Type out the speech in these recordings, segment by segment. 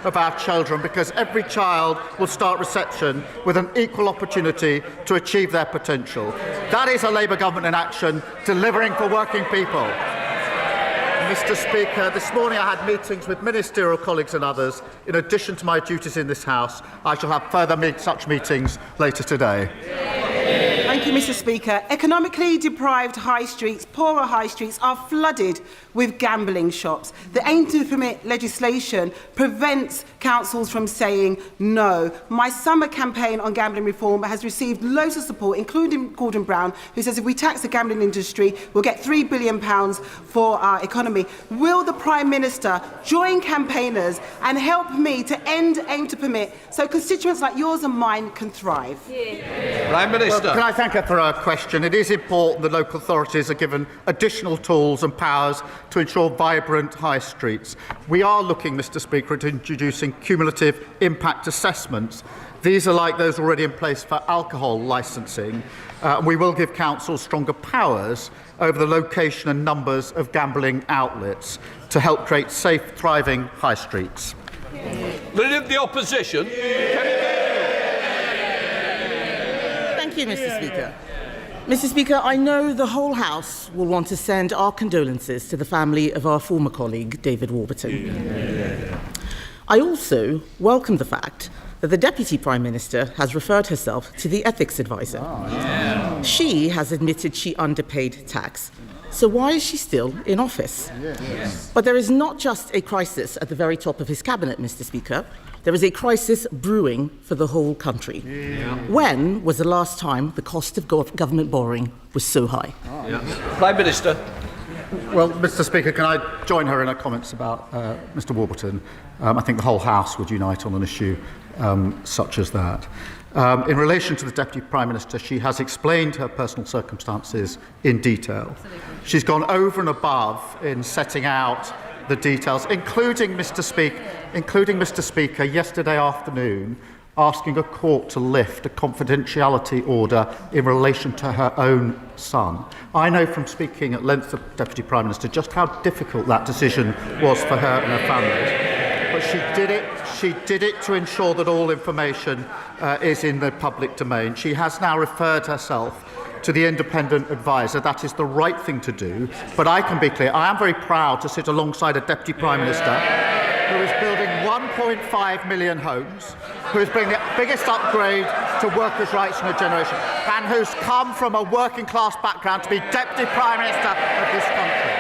of our children, because every child will start reception with an equal opportunity to achieve their potential. That is a Labour government in action, delivering for working people. Mr. Speaker, this morning I had meetings with ministerial colleagues and others. In addition to my duties in this House, I shall have further such meetings later today. Thank you, Mr. Speaker. Economically deprived high streets, poorer high streets, are flooded with gambling shops. The aim to permit legislation prevents councils from saying no. My summer campaign on gambling reform has received loads of support, including Gordon Brown, who says if we tax the gambling industry, we'll get £3 billion for our economy. Will the Prime Minister join campaigners and help me to end aim to permit so constituents like yours and mine can thrive? Prime Minister. Well, can I thank her for her question? It is important that local authorities are given additional tools and powers to ensure vibrant high streets. We are looking, Mr. Speaker, at introducing cumulative impact assessments. These are like those already in place for alcohol licensing. We will give councils stronger powers over the location and numbers of gambling outlets to help create safe, thriving high streets. Leader of the Opposition. Thank you, Mr. Speaker. Mr. Speaker, I know the whole House will want to send our condolences to the family of our former colleague, David Warburton. I also welcome the fact that the Deputy Prime Minister has referred herself to the ethics advisor. She has admitted she underpaid tax. So why is she still in office? But there is not just a crisis at the very top of his cabinet, Mr. Speaker. There is a crisis brewing for the whole country. When was the last time the cost of government borrowing was so high? Prime Minister. Well, Mr. Speaker, can I join her in her comments about Mr. Warburton? I think the whole House would unite on an issue such as that. In relation to the Deputy Prime Minister, she has explained her personal circumstances in detail. She's gone over and above in setting out the details, including Mr. Speaker, yesterday afternoon, asking a court to lift a confidentiality order in relation to her own son. I know from speaking at length with the Deputy Prime Minister just how difficult that decision was for her and her family. But she did it to ensure that all information is in the public domain. She has now referred herself to the independent advisor. That is the right thing to do. But I can be clear, I am very proud to sit alongside a Deputy Prime Minister who is building 1.5 million homes, who is bringing the biggest upgrade to workers' rights in a generation, and who's come from a working class background to be Deputy Prime Minister of this country.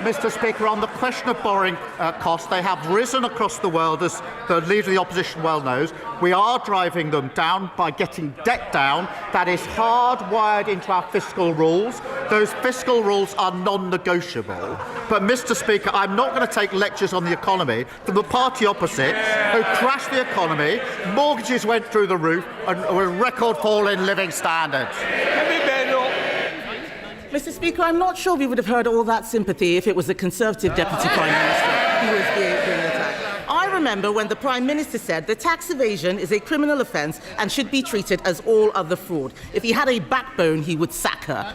Mr. Speaker, on the question of borrowing costs, they have risen across the world, as the Leader of the Opposition well knows. We are driving them down by getting debt down. That is hardwired into our fiscal rules. Those fiscal rules are non-negotiable. But, Mr. Speaker, I'm not going to take lectures on the economy from the party opposite, who crashed the economy, mortgages went through the roof, and a record fall in living standards. Mr. Speaker, I'm not sure we would have heard all that sympathy if it was the Conservative Deputy Prime Minister who was being attacked. I remember when the Prime Minister said that tax evasion is a criminal offence and should be treated as all other fraud. If he had a backbone, he would sack her.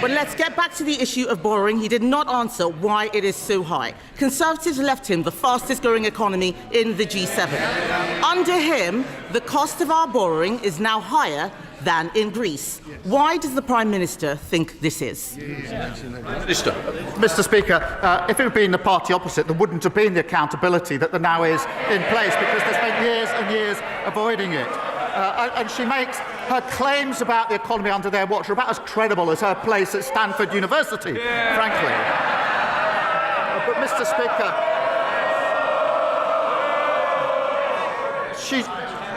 But let's get back to the issue of borrowing. He did not answer why it is so high. Conservatives left him the fastest growing economy in the G7. Under him, the cost of our borrowing is now higher than in Greece. Why does the Prime Minister think this is? Minister. Mr. Speaker, if it had been the party opposite, there wouldn't have been the accountability that there now is in place, because they spent years and years avoiding it. And she makes her claims about the economy under their watch are about as credible as her place at Stanford University, frankly. But, Mr. Speaker,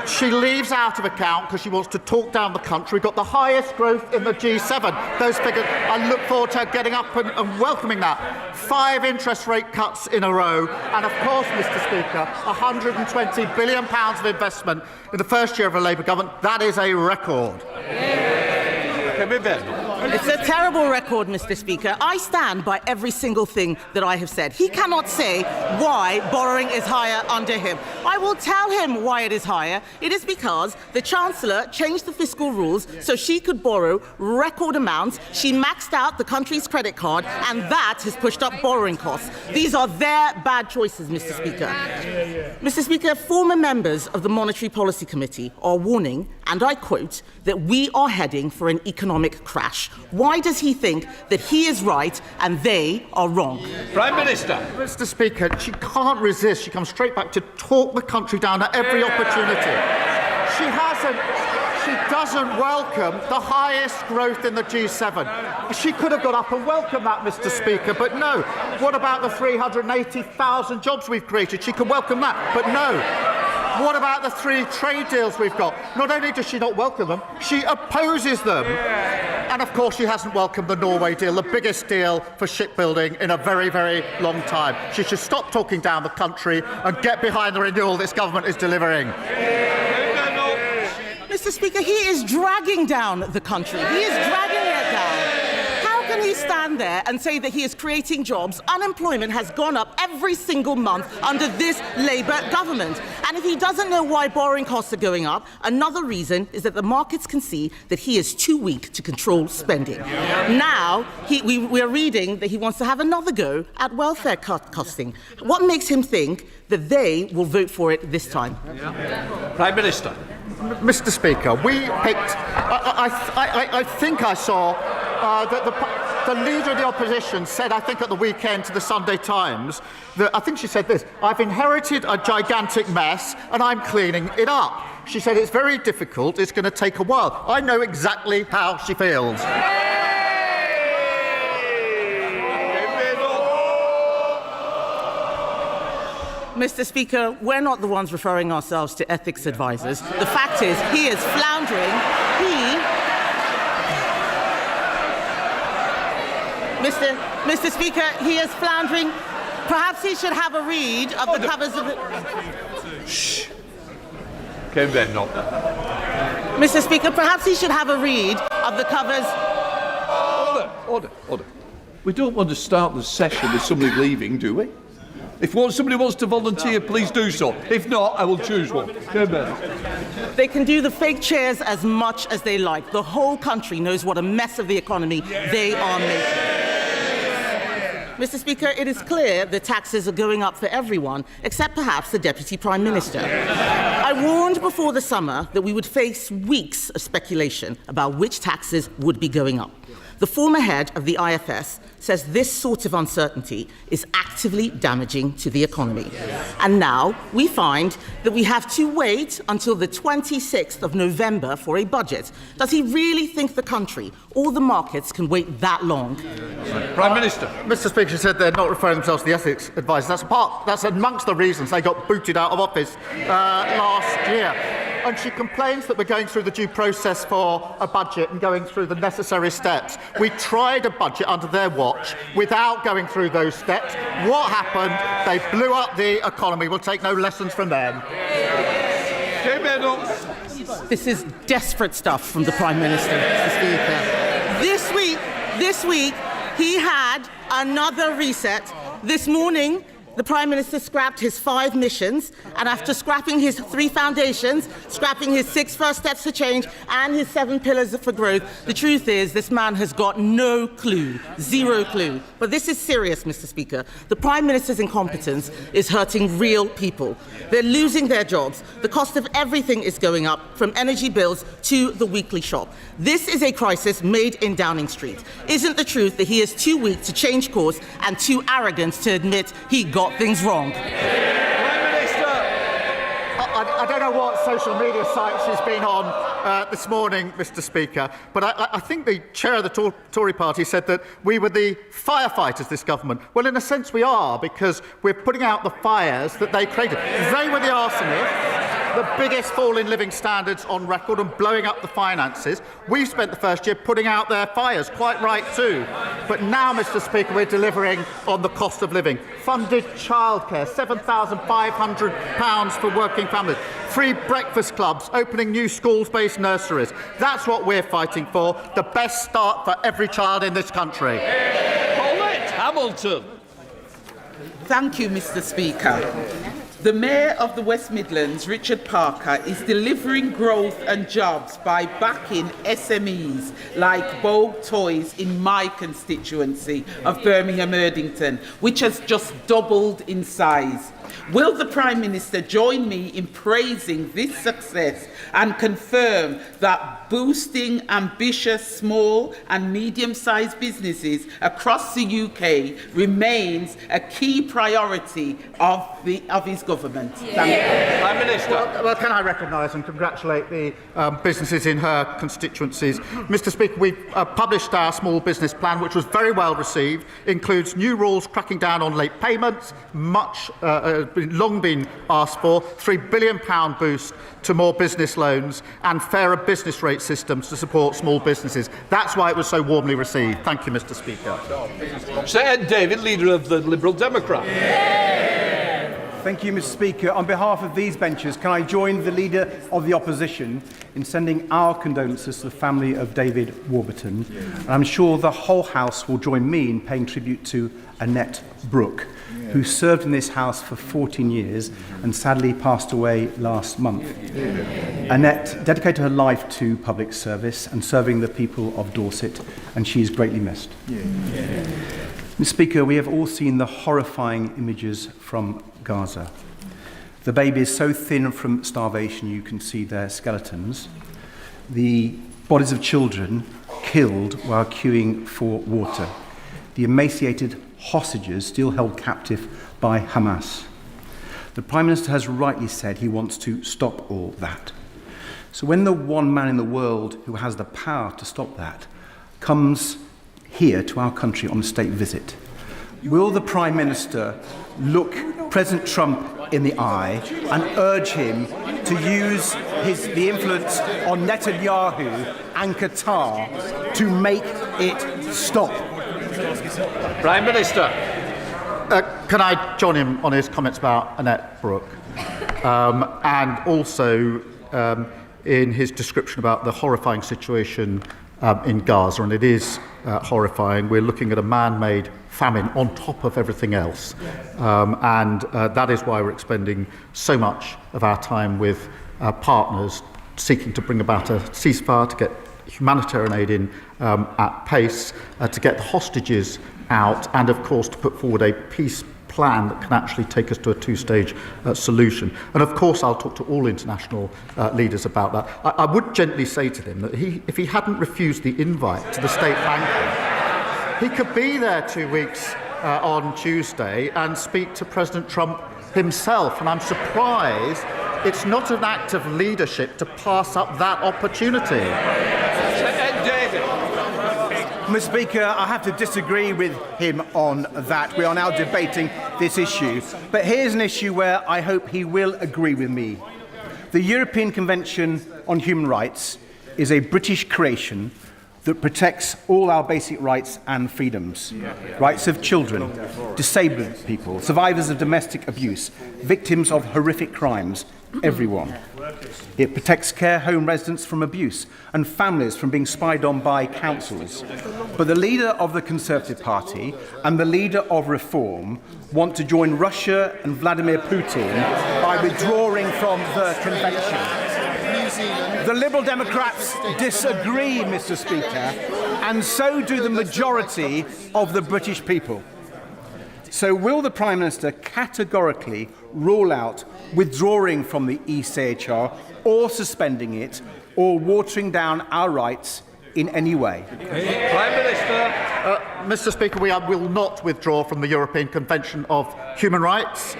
she leaves out of account because she wants to talk down the country. We've got the highest growth in the G7. Those figures, I look forward to her getting up and welcoming that. 5 interest rate cuts in a row. And of course, Mr. Speaker, £120 billion of investment in the first year of a Labour government. That is a record. Kemi Badenoch. It's a terrible record, Mr. Speaker. I stand by every single thing that I have said. He cannot say why borrowing is higher under him. I will tell him why it is higher. It is because the Chancellor changed the fiscal rules so she could borrow record amounts. She maxed out the country's credit card, and that has pushed up borrowing costs. These are their bad choices, Mr. Speaker. Mr. Speaker, former members of the Monetary Policy Committee are warning, and I quote, that we are heading for an economic crash. Why does he think that he is right and they are wrong? Prime Minister. Mr. Speaker, she can't resist. She comes straight back to talk the country down at every opportunity. She doesn't welcome the highest growth in the G7. She could have got up and welcomed that, Mr. Speaker, but no. What about the 380,000 jobs we've created? She could welcome that, but no. What about the 3 trade deals we've got? Not only does she not welcome them, she opposes them. And of course she hasn't welcomed the Norway deal, the biggest deal for shipbuilding in a very, very long time. She should stop talking down the country and get behind the renewal this government is delivering. Mr. Speaker, he is dragging down the country. He is dragging it down. How can he stand there and say that he is creating jobs? Unemployment has gone up every single month under this Labour government. And if he doesn't know why borrowing costs are going up, another reason is that the markets can see that he is too weak to control spending. Now, we are reading that he wants to have another go at welfare costing. What makes him think that they will vote for it this time? Prime Minister. Mr. Speaker, we picked. I think I saw that the leader of the opposition said, I think at the weekend to the Sunday Times, that I think she said this: "I've inherited a gigantic mess and I'm cleaning it up." She said it's very difficult. It's going to take a while. I know exactly how she feels. Mr. Speaker, we're not the ones referring ourselves to ethics advisors. The fact is, he is floundering. Mr. Speaker, he is floundering. Perhaps he should have a read of the covers of the... Shh. Kemi Badenoch. Mr. Speaker, perhaps he should have a read of the covers... Order. We don't want to start the session with somebody leaving, do we? If somebody wants to volunteer, please do so. If not, I will choose one. They can do the fake chairs as much as they like. The whole country knows what a mess of the economy they are making. Mr. Speaker, it is clear that taxes are going up for everyone, except perhaps the Deputy Prime Minister. I warned before the summer that we would face weeks of speculation about which taxes would be going up. The former head of the IFS says this sort of uncertainty is actively damaging to the economy. And now we find that we have to wait until the 26th of November for a budget. Does he really think the country or the markets can wait that long? Prime Minister. Mr. Speaker, she said they're not referring themselves to the ethics advisors. That's amongst the reasons they got booted out of office last year. And she complains that we're going through the due process for a budget and going through the necessary steps. We tried a budget under their watch without going through those steps. What happened? They blew up the economy. We'll take no lessons from them. This is desperate stuff from the Prime Minister, Mr. Speaker. This week, he had another reset. This morning, the Prime Minister scrapped his 5 missions, and after scrapping his 3 foundations, scrapping his 6 first steps for change, and his 7 pillars for growth, the truth is this man has got no clue, 0 clue. But this is serious, Mr. Speaker. The Prime Minister's incompetence is hurting real people. They're losing their jobs. The cost of everything is going up, from energy bills to the weekly shop. This is a crisis made in Downing Street. Isn't the truth that he is too weak to change course and too arrogant to admit he got things wrong? Prime Minister. I don't know what social media sites she's been on this morning, Mr. Speaker, but I think the chair of the Tory party said that we were the firefighters, this government. Well, in a sense we are, because we're putting out the fires that they created. They were the arsonists. the biggest fall in living standards on record and blowing up the finances. We've spent the first year putting out their fires, quite right too. But now, Mr. Speaker, we're delivering on the cost of living. Funded childcare, £7,500 for working families. Free breakfast clubs, opening new schools-based nurseries. That's what we're fighting for, the best start for every child in this country. Paulette Hamilton. Thank you, Mr. Speaker. The Mayor of the West Midlands, Richard Parker, is delivering growth and jobs by backing SMEs like Bogue Toys in my constituency of Birmingham Erdington, which has just doubled in size. Will the Prime Minister join me in praising this success and confirm that boosting ambitious small and medium-sized businesses across the UK remains a key priority of his government? Thank you. Prime Minister. Well, can I recognise and congratulate the businesses in her constituencies? Mr. Speaker, we've published our small business plan, which was very well received, includes new rules cracking down on late payments, much long been asked for, £3 billion boost to more business loans and fairer business rate systems to support small businesses. That's why it was so warmly received. Thank you, Mr. Speaker. Sir Ed David, Leader of the Liberal Democrats. Thank you, Mr. Speaker. On behalf of these benches, can I join the Leader of the Opposition in sending our condolences to the family of David Warburton? And I'm sure the whole House will join me in paying tribute to Annette Brooke, who served in this House for 14 years and sadly passed away last month. Annette dedicated her life to public service and serving the people of Dorset, and she is greatly missed. Mr. Speaker, we have all seen the horrifying images from Gaza. The babies so thin from starvation you can see their skeletons. The bodies of children killed while queuing for water. The emaciated hostages still held captive by Hamas. The Prime Minister has rightly said he wants to stop all that. So when the one man in the world who has the power to stop that comes here to our country on a state visit, will the Prime Minister look President Trump in the eye and urge him to use the influence on Netanyahu and Qatar to make it stop? Prime Minister. Can I join him on his comments about Annette Brooke? And also in his description about the horrifying situation in Gaza, and it is horrifying. We're looking at a man-made famine on top of everything else, and that is why we're expending so much of our time with partners seeking to bring about a ceasefire, to get humanitarian aid in at pace, to get the hostages out, and of course to put forward a peace plan that can actually take us to a two-stage solution. And of course I'll talk to all international leaders about that. I would gently say to them that if he hadn't refused the invite to the state banquet, he could be there 2 weeks on Tuesday and speak to President Trump himself. And I'm surprised it's not an act of leadership to pass up that opportunity. Mr. Speaker, I have to disagree with him on that. We are now debating this issue. But here's an issue where I hope he will agree with me. The European Convention on Human Rights is a British creation that protects all our basic rights and freedoms. Rights of children, disabled people, survivors of domestic abuse, victims of horrific crimes, everyone. It protects care home residents from abuse and families from being spied on by councils. But the leader of the Conservative Party and the leader of Reform want to join Russia and Vladimir Putin by withdrawing from the convention. The Liberal Democrats disagree, Mr. Speaker, and so do the majority of the British people. So will the Prime Minister categorically rule out withdrawing from the ECHR or suspending it or watering down our rights in any way? Prime Minister. Mr. Speaker, we will not withdraw from the European Convention of Human Rights.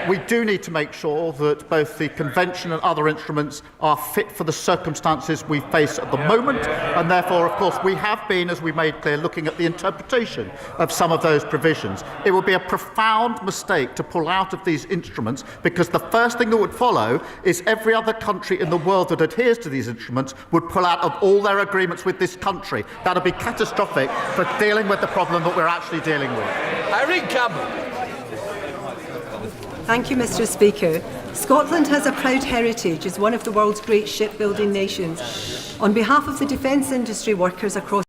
we do need to make sure that both the Convention and other instruments are fit for the circumstances we face at the moment, and therefore, of course, we have been, as we made clear, looking at the interpretation of some of those provisions. It would be a profound mistake to pull out of these instruments, because the first thing that would follow is every other country in the world that adheres to these instruments would pull out of all their agreements with this country. That would be catastrophic for dealing with the problem that we're actually dealing with. Irene Campbell. Thank you, Mr. Speaker. Scotland has a proud heritage as one of the world's great shipbuilding nations. On behalf of the defence industry workers across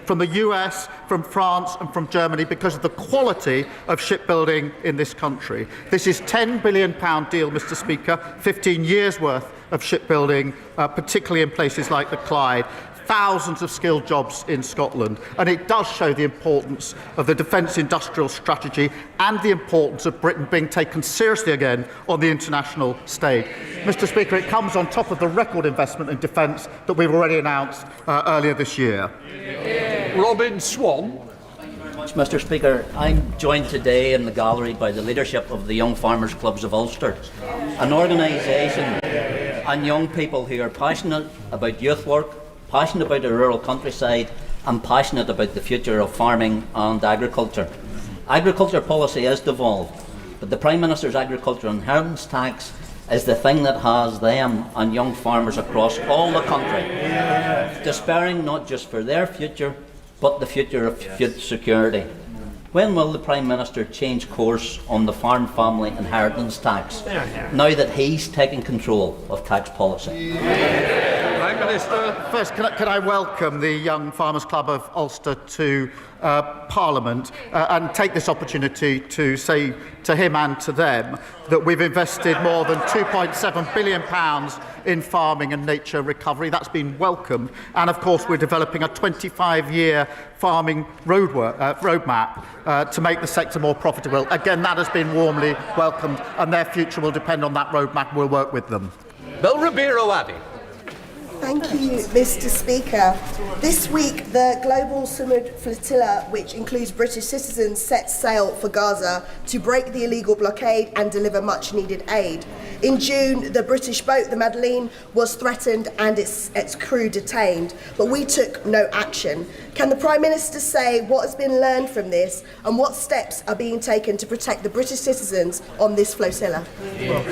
from the US, from France and from Germany because of the quality of shipbuilding in this country. This is a £10 billion deal, Mr. Speaker, 15 years' worth of shipbuilding, particularly in places like the Clyde. Thousands of skilled jobs in Scotland, and it does show the importance of the defence industrial strategy and the importance of Britain being taken seriously again on the international stage. Mr. Speaker, it comes on top of the record investment in defence that we've already announced earlier this year. Robin Swan. Mr. Speaker, I'm joined today in the gallery by the leadership of the Young Farmers Clubs of Ulster, an organisation and young people who are passionate about youth work, passionate about the rural countryside and passionate about the future of farming and agriculture. Agriculture policy is devolved, but the Prime Minister's agricultural inheritance tax is the thing that has them and young farmers across all the country despairing not just for their future but the future of food security. When will the Prime Minister change course on the farm family inheritance tax now that he's taking control of tax policy? Prime Minister. First, can I welcome the Young Farmers Club of Ulster to Parliament and take this opportunity to say to him and to them that we've invested more than £2.7 billion in farming and nature recovery. That's been welcomed. And of course, we're developing a 25-year farming roadmap to make the sector more profitable. Again, that has been warmly welcomed, and their future will depend on that roadmap. We'll work with them. Bill Ribeiro Abbey. Thank you, Mr. Speaker. This week, the Global Sumud Flotilla, which includes British citizens, set sail for Gaza to break the illegal blockade and deliver much-needed aid. In June, the British boat, the Madeleine, was threatened and its crew detained, but we took no action. Can the Prime Minister say what has been learned from this and what steps are being taken to protect the British citizens on this flotilla?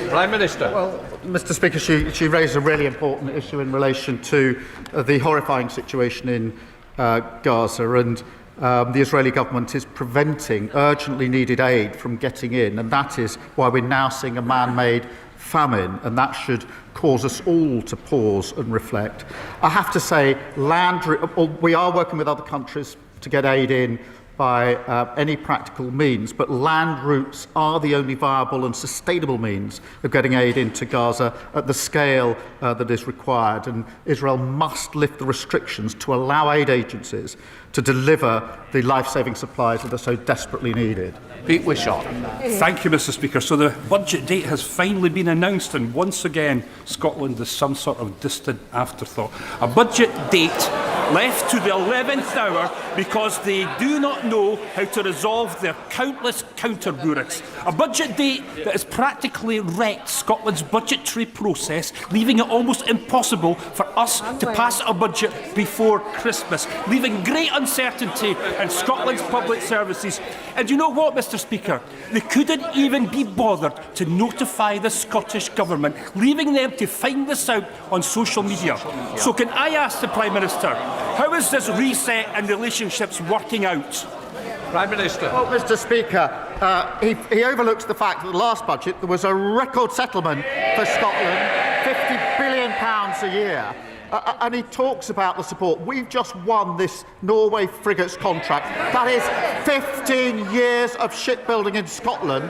Prime Minister. Well, Mr. Speaker, she raised a really important issue in relation to the horrifying situation in Gaza, and the Israeli government is preventing urgently needed aid from getting in, and that is why we're now seeing a man-made famine, and that should cause us all to pause and reflect. I have to say, we are working with other countries to get aid in by any practical means, but land routes are the only viable and sustainable means of getting aid into Gaza at the scale that is required, and Israel must lift the restrictions to allow aid agencies to deliver the life-saving supplies that are so desperately needed. Pete Wishart. Thank you, Mr. Speaker. So the budget date has finally been announced, and once again Scotland is some sort of distant afterthought. A budget date left to the 11th hour because they do not know how to resolve their countless counter-bureaucrats. A budget date that has practically wrecked Scotland's budgetary process, leaving it almost impossible for us to pass a budget before Christmas, leaving great uncertainty in Scotland's public services. And you know what, Mr. Speaker? They couldn't even be bothered to notify the Scottish Government, leaving them to find this out on social media. So can I ask the Prime Minister, how is this reset in relationships working out? Prime Minister. Well, Mr. Speaker, he overlooks the fact that the last budget there was a record settlement for Scotland, £50 billion a year. And he talks about the support. We've just won this Norway frigates contract. That is 15 years of shipbuilding in Scotland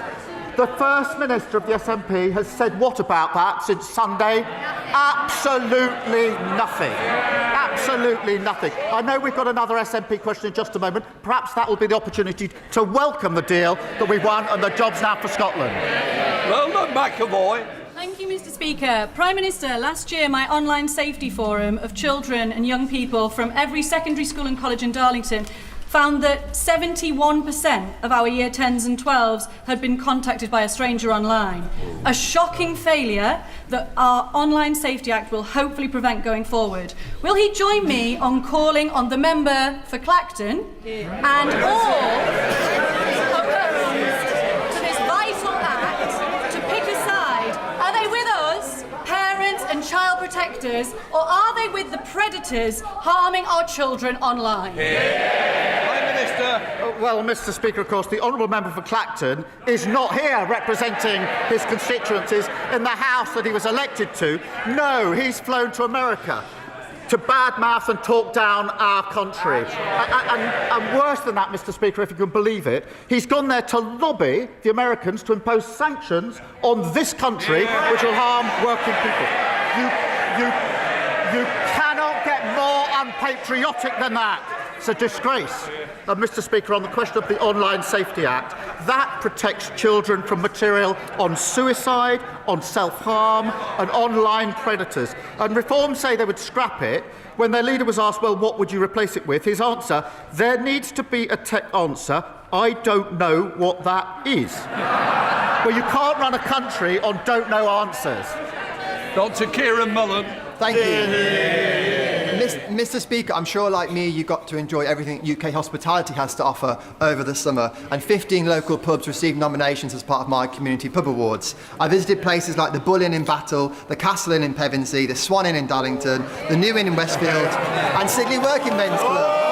The First Minister of the SNP has said what about that since Sunday? Absolutely nothing. Absolutely nothing. I know we've got another SNP question in just a moment. Perhaps that will be the opportunity to welcome the deal that we won and the jobs now for Scotland. Well done, McAvoy. Thank you, Mr. Speaker. Prime Minister, last year my online safety forum of children and young people from every secondary school and college in Darlington found that 71% of our Year 10s and 12s had been contacted by a stranger online. A shocking failure that our Online Safety Act will hopefully prevent going forward. Will he join me on calling on the member for Clacton and all opposed to this vital act to pick a side? Are they with us, parents and child protectors, or are they with the predators harming our children online? Well, Mr. Speaker, of course, the honourable member for Clacton is not here representing his constituencies in the House that he was elected to. No, he's flown to America to badmouth and talk down our country. And worse than that, Mr. Speaker, if you can believe it, he's gone there to lobby the Americans to impose sanctions on this country which will harm working people. You cannot get more unpatriotic than that. It's a disgrace. Mr. Speaker, on the question of the Online Safety Act, that protects children from material on suicide, on self-harm and online predators. And Reform say they would scrap it. When their leader was asked, well, what would you replace it with? His answer, there needs to be a tech answer. I don't know what that is. Well, you can't run a country on don't know answers. Dr. Kieran Mullen. Thank you. Mr. Speaker, I'm sure like me you got to enjoy everything UK hospitality has to offer over the summer, and 15 local pubs received nominations as part of my Community Pub Awards. I visited places like the Bull Inn in Battle, the Castle Inn in Pevensey, the Swan Inn in Darlington, the New Inn in Westfield and Sidley Working Men's Club.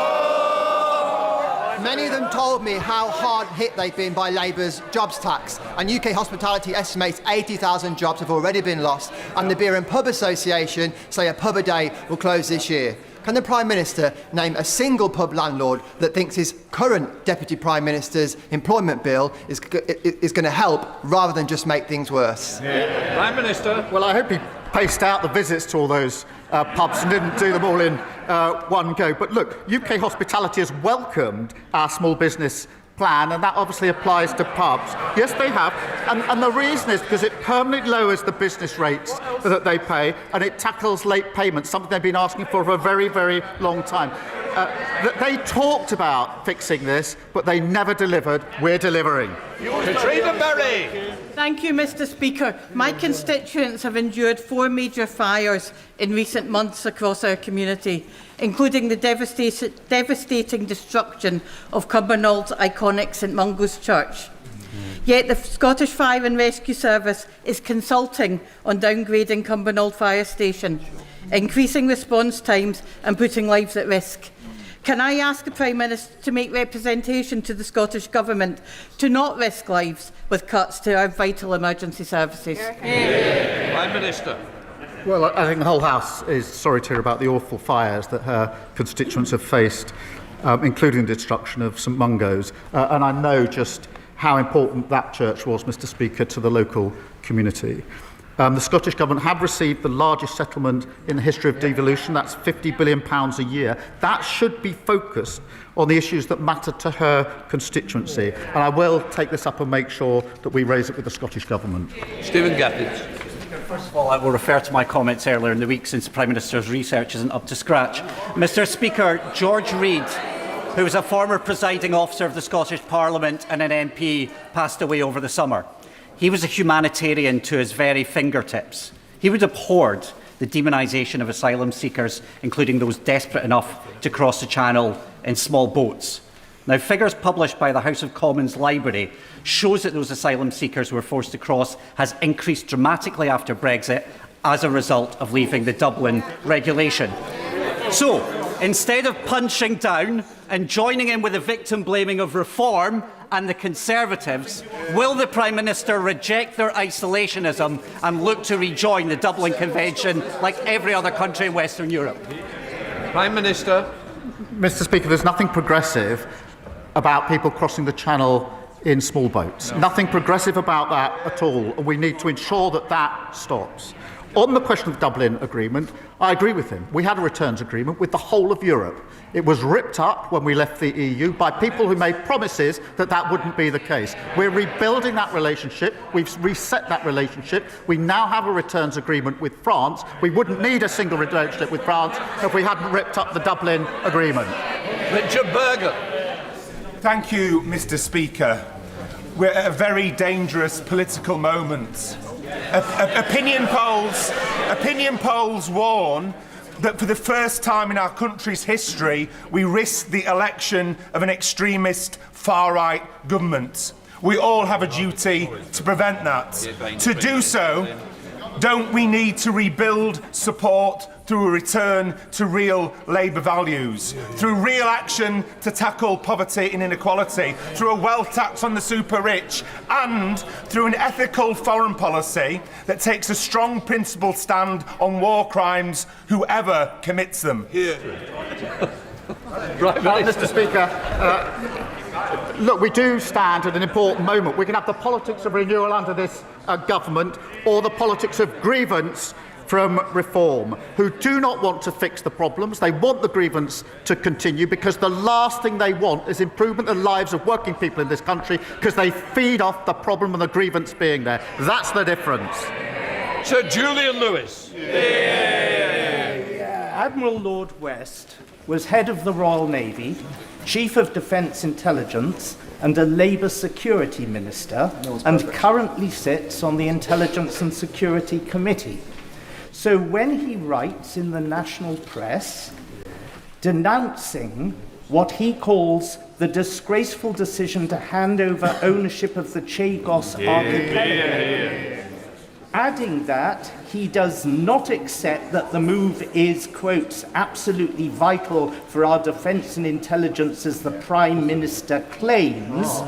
Many of them told me how hard hit they've been by Labour's jobs tax, and UK Hospitality estimates 80,000 jobs have already been lost, and the Beer and Pub Association say a pub a day will close this year. Can the Prime Minister name a single pub landlord that thinks his current Deputy Prime Minister's employment bill is going to help rather than just make things worse? Prime Minister. Well, I hope he paced out the visits to all those pubs and didn't do them all in one go. But look, UK Hospitality has welcomed our small business plan, and that obviously applies to pubs. Yes, they have. And the reason is because it permanently lowers the business rates that they pay, and it tackles late payments, something they've been asking for a very, very long time. They talked about fixing this, but they never delivered. We're delivering. Katrina Berry. Thank you, Mr. Speaker. My constituents have endured 4 major fires in recent months across our community, including the devastating destruction of Cumbernault's iconic St Mungo's Church. Yet the Scottish Fire and Rescue Service is consulting on downgrading Cumbernauld Fire Station, increasing response times and putting lives at risk. Can I ask the Prime Minister to make representation to the Scottish Government to not risk lives with cuts to our vital emergency services? Prime Minister. Well, I think the whole House is sorry to hear about the awful fires that her constituents have faced, including the destruction of St Mungo's. And I know just how important that church was, Mr. Speaker, to the local community. The Scottish Government have received the largest settlement in the history of devolution. That's £50 billion a year. That should be focused on the issues that matter to her constituency. And I will take this up and make sure that we raise it with the Scottish Government. Stephen Gaffins. First of all, I will refer to my comments earlier in the week since the Prime Minister's research isn't up to scratch. Mr. Speaker, George Reid, who was a former presiding officer of the Scottish Parliament and an MP, passed away over the summer. He was a humanitarian to his very fingertips. He would abhorred the demonisation of asylum seekers, including those desperate enough to cross the Channel in small boats. Now, figures published by the House of Commons Library shows that those asylum seekers who were forced to cross has increased dramatically after Brexit as a result of leaving the Dublin regulation. So, instead of punching down and joining in with the victim blaming of Reform and the Conservatives, will the Prime Minister reject their isolationism and look to rejoin the Dublin Convention like every other country in Western Europe? Prime Minister. Mr. Speaker, there's nothing progressive about people crossing the Channel in small boats. Nothing progressive about that at all, and we need to ensure that that stops. On the question of the Dublin Agreement, I agree with him. We had a returns agreement with the whole of Europe. It was ripped up when we left the EU by people who made promises that that wouldn't be the case. We're rebuilding that relationship. We've reset that relationship. We now have a returns agreement with France. We wouldn't need a single relationship with France if we hadn't ripped up the Dublin Agreement. Richard Berger. Thank you, Mr. Speaker. We're at a very dangerous political moment. Opinion polls warn that for the first time in our country's history, we risk the election of an extremist far-right government. We all have a duty to prevent that. To do so, don't we need to rebuild support through a return to real Labour values, through real action to tackle poverty and inequality, through a wealth tax on the super-rich, and through an ethical foreign policy that takes a strong principled stand on war crimes, whoever commits them? Mr. Speaker, look, we do stand at an important moment. We can have the politics of renewal under this government or the politics of grievance from reform, who do not want to fix the problems. They want the grievance to continue because the last thing they want is improvement in the lives of working people in this country, because they feed off the problem and the grievance being there. That's the difference. Sir Julian Lewis. Admiral Lord West was head of the Royal Navy, Chief of Defence Intelligence and a Labour Security Minister, and currently sits on the Intelligence and Security Committee. So when he writes in the national press denouncing what he calls the disgraceful decision to hand over ownership of the Chagos archipelago, adding that he does not accept that the move is, quotes, absolutely vital for our defence and intelligence as the Prime Minister claims,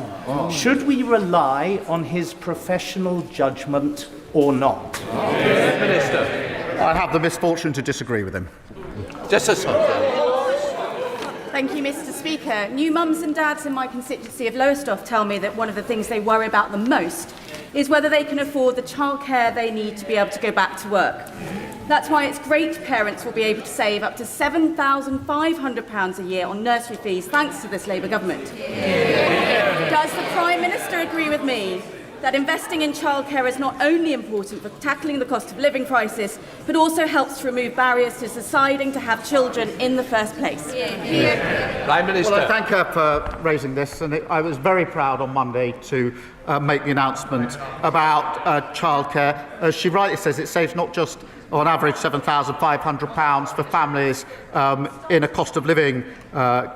should we rely on his professional judgment or not? Minister. I have the misfortune to disagree with him. Just a second. Thank you, Mr. Speaker. New mums and dads in my constituency of Lowestoft tell me that one of the things they worry about the most is whether they can afford the childcare they need to be able to go back to work. That's why it's great parents will be able to save up to £7,500 a year on nursery fees thanks to this Labour government. Does the Prime Minister agree with me that investing in childcare is not only important for tackling the cost of living crisis, but also helps to remove barriers to deciding to have children in the first place? Prime Minister. Well, I thank her for raising this, and I was very proud on Monday to make the announcement about childcare. As she rightly says, it saves not just on average £7,500 for families in a cost of living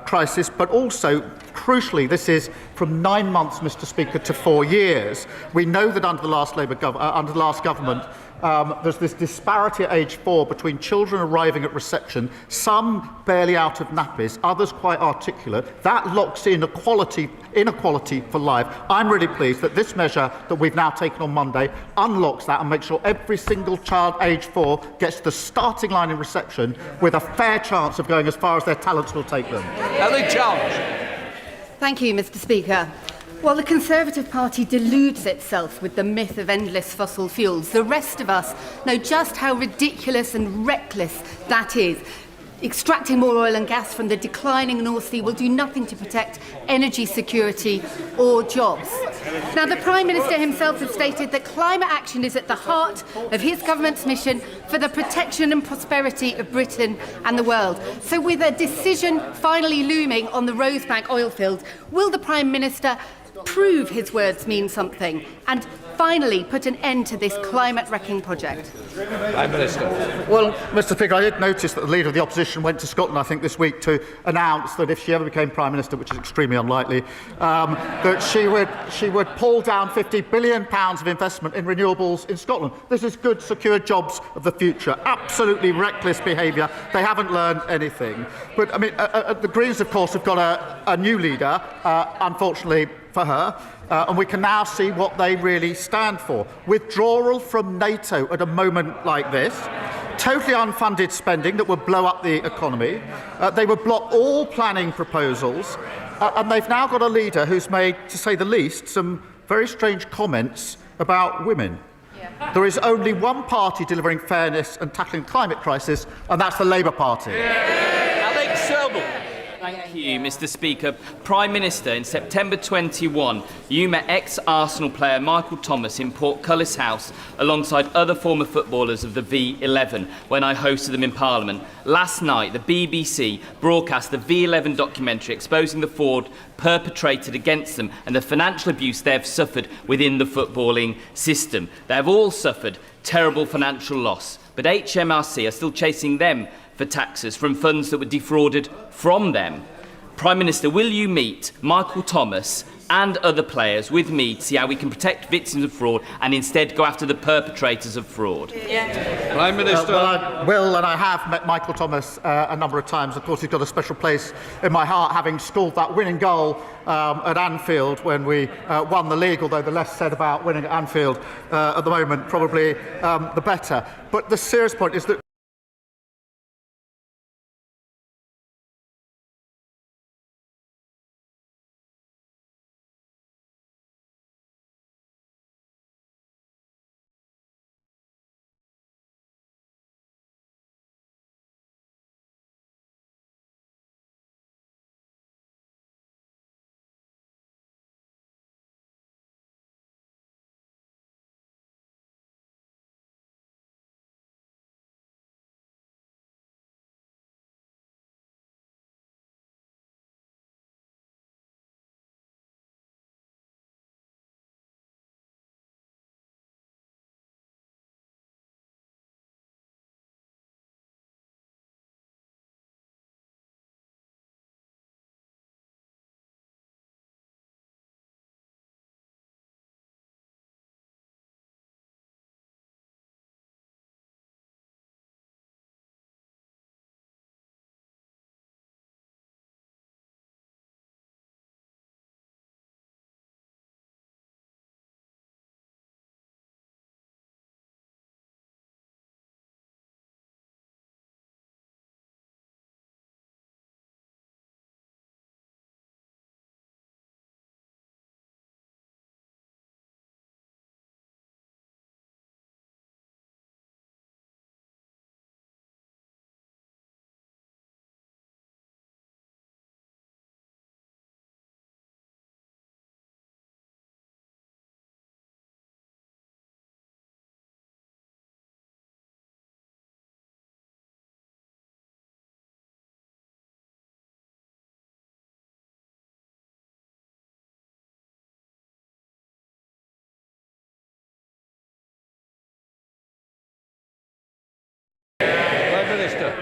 crisis, but also, crucially, this is from 9 months, Mr. Speaker, to 4 years. We know that under the last under the last government, there's this disparity at age 4 between children arriving at reception, some barely out of nappies, others quite articulate. That locks in inequality for life. I'm really pleased that this measure that we've now taken on Monday unlocks that and makes sure every single child age 4 gets to the starting line in reception with a fair chance of going as far as their talents will take them. Ellie Challenge. Thank you, Mr. Speaker. While the Conservative Party deludes itself with the myth of endless fossil fuels, the rest of us know just how ridiculous and reckless that is. Extracting more oil and gas from the declining North Sea will do nothing to protect energy security or jobs. Now, the Prime Minister himself has stated that climate action is at the heart of his government's mission for the protection and prosperity of Britain and the world. So with a decision finally looming on the Rosebank oil field, will the Prime Minister prove his words mean something and finally put an end to this climate-wrecking project? Prime Minister. Well, Mr. Speaker, I did notice that the Leader of the Opposition went to Scotland, I think, this week to announce that if she ever became Prime Minister, which is extremely unlikely, that she would pull down £50 billion of investment in renewables in Scotland. This is good, secure jobs of the future. Absolutely reckless behaviour. They haven't learned anything. But, I mean, the Greens, of course, have got a new leader, unfortunately for her, and we can now see what they really stand for. Withdrawal from NATO at a moment like this, totally unfunded spending that would blow up the economy. They would block all planning proposals. And they've now got a leader who's made, to say the least, some very strange comments about women. There is only one party delivering fairness and tackling the climate crisis, and that's the Labour Party. Alex Sobel. Thank you, Mr. Speaker. Prime Minister, in September 21, you met ex-Arsenal player Michael Thomas in Portcullis House alongside other former footballers of the V11 when I hosted them in Parliament. Last night, the BBC broadcast the V11 documentary exposing the fraud perpetrated against them and the financial abuse they have suffered within the footballing system. They have all suffered terrible financial loss, but HMRC are still chasing them for taxes from funds that were defrauded from them. Prime Minister, will you meet Michael Thomas and other players with me to see how we can protect victims of fraud and instead go after the perpetrators of fraud? Prime Minister. Well, I will, and I have met Michael Thomas a number of times. Of course, he's got a special place in my heart, having scored that winning goal at Anfield when we won the league, although the less said about winning at Anfield at the moment, probably the better. But the serious point is that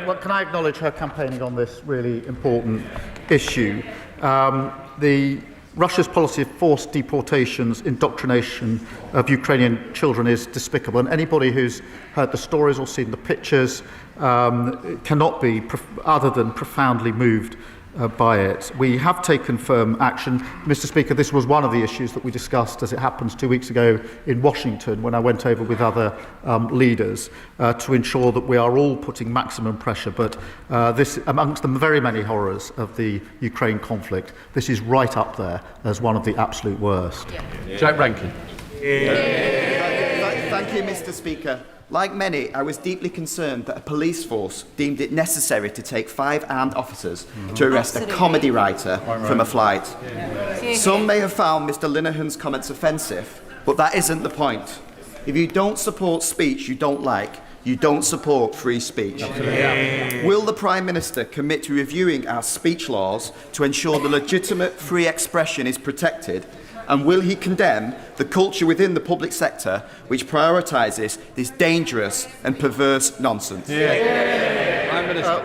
well, can I acknowledge her campaigning on this really important issue? Russia's policy of forced deportations, indoctrination of Ukrainian children is despicable, and anybody who's heard the stories or seen the pictures cannot be other than profoundly moved by it. We have taken firm action. Mr. Speaker, this was one of the issues that we discussed, as it happens, 2 weeks ago in Washington when I went over with other leaders to ensure that we are all putting maximum pressure. But this, amongst the very many horrors of the Ukraine conflict, this is right up there as one of the absolute worst. Jack Rankin. Thank you, Mr. Speaker. Like many, I was deeply concerned that a police force deemed it necessary to take 5 armed officers to arrest a comedy writer from a flight. Some may have found Mr. Linehan's comments offensive, but that isn't the point. If you don't support speech you don't like, you don't support free speech. Will the Prime Minister commit to reviewing our speech laws to ensure the legitimate free expression is protected? And will he condemn the culture within the public sector which prioritises this dangerous and perverse nonsense?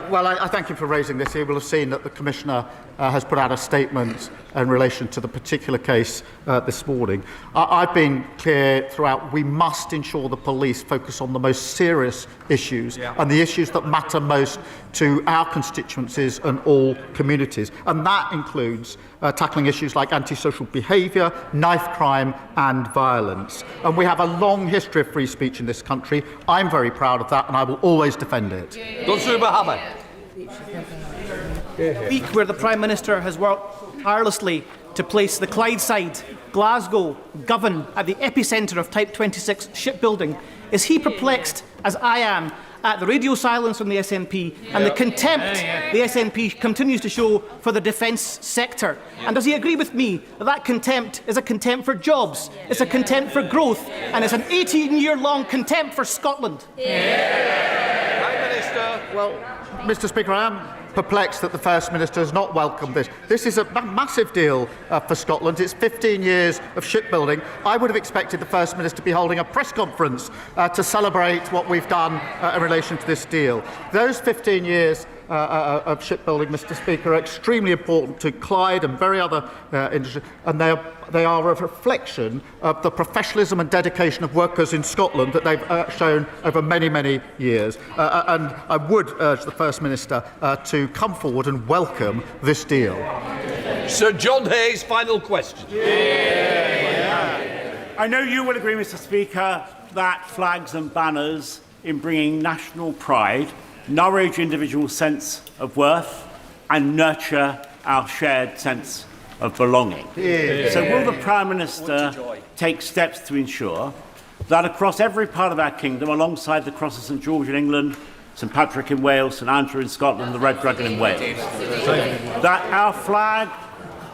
Well, I thank you for raising this. You will have seen that the Commissioner has put out a statement in relation to the particular case this morning. I've been clear throughout, we must ensure the police focus on the most serious issues and the issues that matter most to our constituencies and all communities. And that includes tackling issues like antisocial behaviour, knife crime and violence. And we have a long history of free speech in this country. I'm very proud of that and I will always defend it. Week where the Prime Minister has worked tirelessly to place the Clydeside, Glasgow, Govan at the epicentre of Type 26 shipbuilding, is he perplexed, as I am, at the radio silence from the SNP and the contempt the SNP continues to show for the defence sector? And does he agree with me that that contempt is a contempt for jobs, it's a contempt for growth, and it's an 18-year-long contempt for Scotland? Prime Minister. Well, Mr. Speaker, I am perplexed that the First Minister has not welcomed this. This is a massive deal for Scotland. It's 15 years of shipbuilding. I would have expected the First Minister to be holding a press conference to celebrate what we've done in relation to this deal. Those 15 years of shipbuilding, Mr. Speaker, are extremely important to Clyde and very other industries, and they are a reflection of the professionalism and dedication of workers in Scotland that they've shown over many, many years. And I would urge the First Minister to come forward and welcome this deal. Sir John Hayes, final question. I know you will agree, Mr. Speaker, that flags and banners in bringing national pride nourish individual sense of worth and nurture our shared sense of belonging. So will the Prime Minister take steps to ensure that across every part of our kingdom, alongside the Cross of St George in England, St Patrick in Wales, St Andrew in Scotland, the Red Dragon in Wales, that our flag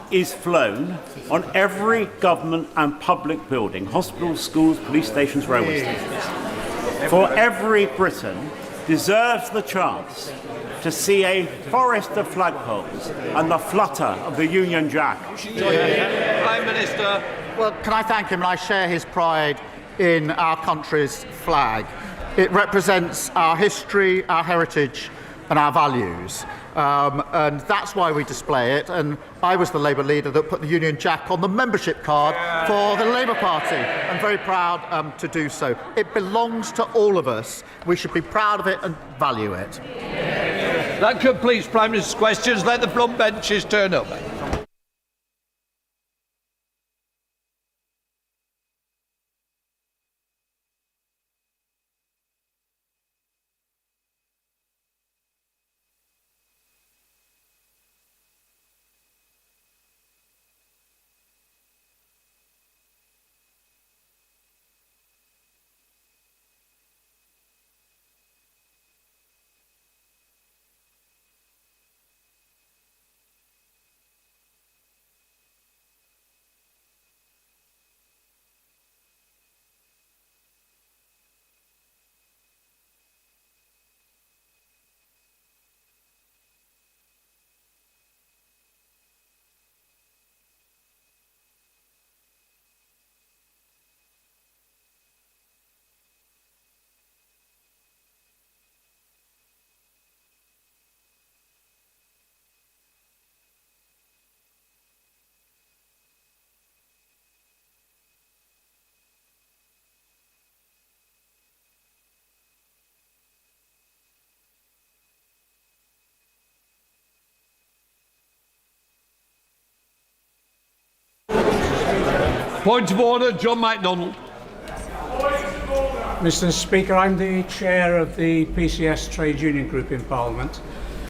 is flown on every government and public building, hospitals, schools, police stations, railway stations? For every Briton deserves the chance to see a forest of flagpoles and the flutter of the Union Jack. Prime Minister. Well, can I thank him? And I share his pride in our country's flag. It represents our history, our heritage, and our values. And that's why we display it. And I was the Labour leader that put the Union Jack on the membership card for the Labour Party. I'm very proud to do so. It belongs to all of us. We should be proud of it and value it. That completes Prime Minister's questions. Let the front benches turn up. Point of order, John MacDonald. Mr. Speaker, I'm the chair of the PCS Trade Union Group in Parliament,